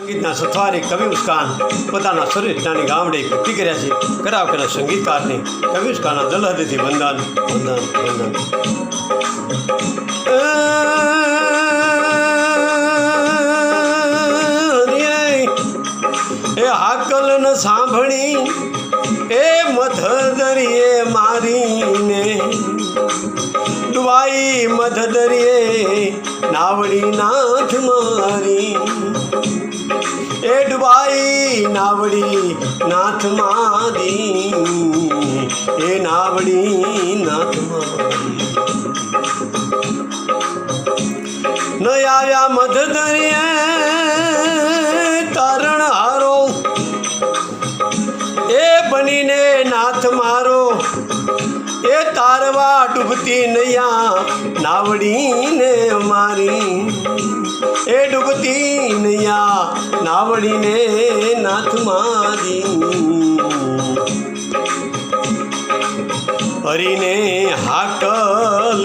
સંગીતના સથવારે કવિ ઉસ્કાન પોતાના સરેજનાની ગામડે એકઠી કર્યા છે. કરાવકરના સંગીતકારને કવિ ઉસ્કાનના દલહદથી વંદન વંદન વંદન. એ હાકલ ન સાંભળી એ મધ દરિયે મારીને ડુબાઈ મધ દરિયે નાવડી નાથ મારી. એ ડુબાઈ નાવડી નાથ મારી એ નાવડી નાથ મારી. ન આવ્યા મધ દરિયે તારણ હારો એ બનીને નાથ મારો એ તારવા ડૂબતી નૈયા નાવડીને મારી. એ ડૂબતી નૈયા નાવડીને નાથ મારી. હરીને હાકલ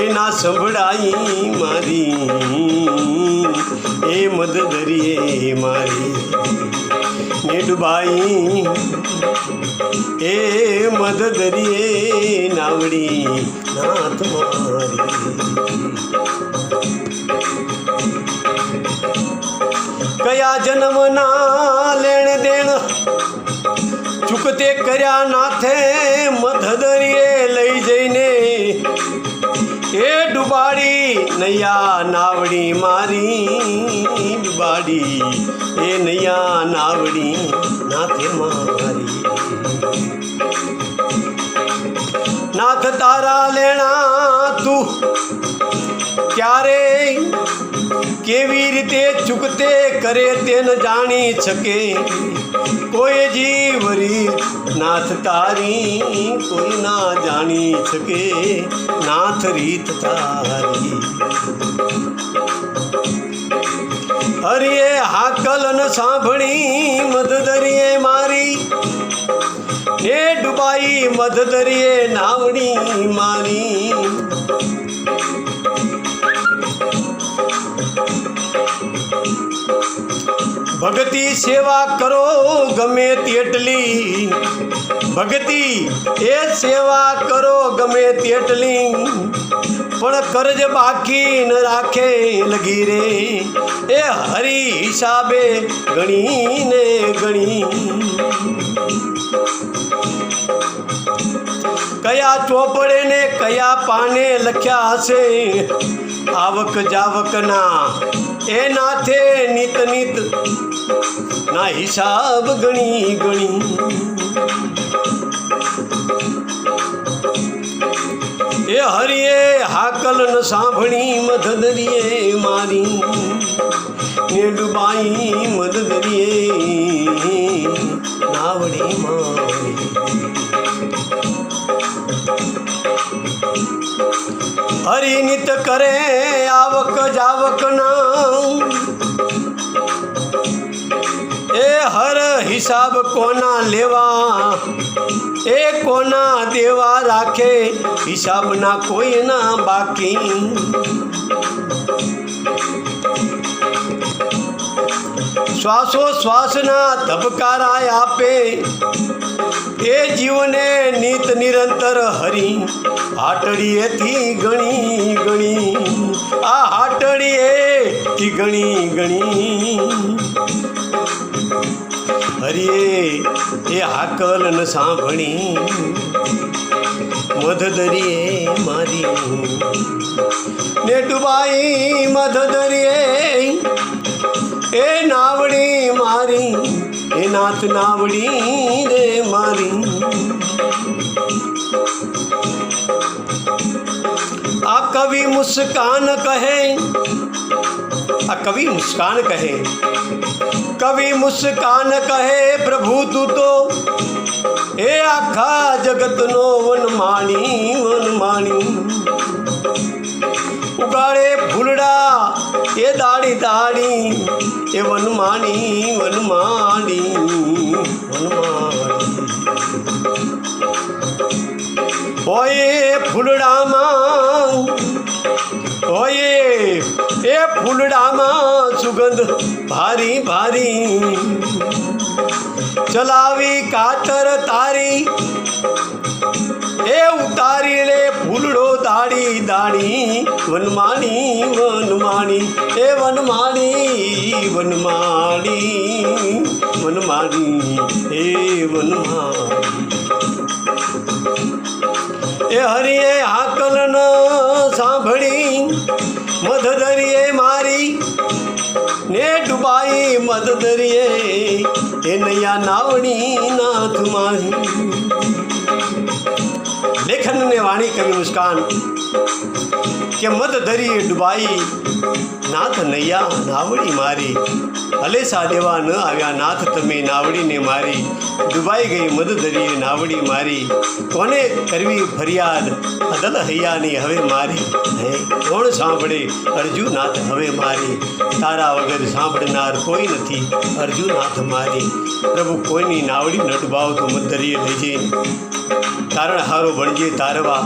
એના સંભળાઈ મારી એ મધ દરિયે મારી ને ડુબાઈ એ મધ દરિયે નાવડી નાથ મારી. કયા જન્મના લેણ દેણ ચૂકતે કર્યા નાથે મધ દરિયે લઈ જઈને એ ડુબાડી નૈયા નાવડી મારી. ડુબાડી એ નૈયા નાવડી નાથે મારી. નાથ તારા લેણા તું ક્યારે કેવી રીતે ચૂકતે કરે તેને જાણી શકે કોઈ જીવરી નાથ તારી કોઈ ના જાણી શકે નાથ રીત તારી. હરિએ હાકલ ન સાંભળી મધ દરિયે મારી એ ડુબાઈ મધ દરિયે નાવડી મારી. ભક્તિ સેવા કરો ગમે તેટલી ભક્તિ એ સેવા કરો ગમે તેટલી પણ કરજ બાકી ન રાખે લગી રે એ હરી હિસાબે ગણીને ગણી. કયા ચોપડે ને કયા પાને લખ્યા હશે આવક જાવકના એ નાથે નિત નિત ના હિસાબ ગણી ગણી. એ હરિએ હાકલ ન સાંભળી મધ દરિયે મારી ને ડુબાઈ મધ દરિયે નાવડી મારી. હરિનિત કરે આવક જાવકના એ હર હિસાબ કોના લેવા એ કોના દેવા રાખે હિસાબના કોઈના બાકી. શ્વાસો શ્વાસના ધબકારા આપે એ જીવને નિત નિરંતર હરી હાટડીએથી ગણી ગણી. આ હાટડીએથી ગણી ગણી. હરિએ એ હાકલ ન સાંભળી મધ દરિયે મારી ને ડુબાઈ મધ દરિયે એ નાવડી મારી એ નાથ નાવડી રે મારી. આ કવિ મુસ્કાન કહે આ કવિ મુસ્કાન કહે કવિ મુસ્કાન કહે પ્રભુ તું તો એ આખા જગતનો વનમાણી વનમાણી. ઉગાડે ફૂલડા એ દાડી દાડી એ વનમાણી વનમાણી વનમાણી. હોય ફૂલડામાં હોય એ ફૂલડામાં સુગંધ ભારી ભારી ચલાવી કાતર તારી એ ઉતારી લે ફૂલડો દાડી દાડી વનમાળી વનમાળી એ વનમાળી વનમાળી વનમાળી એ વનમાળી એ હરિએ હાકલ ન સાંભળી મધદરિયે મારી ને ડુબાઈ મધદરિયે એ નૈયા નાવડી નાથ મારી. લેખન ને વાણી કવિ મુસ્કાન કે મધદરિયે ડુબાઈ નાથ નૈયા નાવડી મારી. હલેસા દેવા ન આવ્યા નાથ તમે નાવડીને મારી. ડૂબાઈ ગઈ મધદરિયે નાવડી મારી. કોને કરવી ફરિયાદ અદલ હૈયાની હવે મારી. હે કોણ સાંભળે અર્જુનાથ હવે મારી. તારા વગર સાંભળનાર કોઈ નથી અર્જુનાથ મારી. પ્રભુ કોઈની નાવડી ન ડૂબાવતો મધદરિયે લઈ જઈને તારણ હારો બણજે તારવા.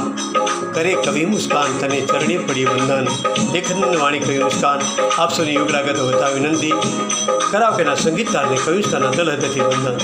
કરે કવિ મુસ્કાન તને ચરણે પડી વંદન. લેખન વાણી કવિ મુસ્કાન આપ સૌની યોગરાગત હોતા વિનંતી. કરાવકેના સંગીતકારને કવિ મુસ્કાનના દલ હૃદયથી વંદન.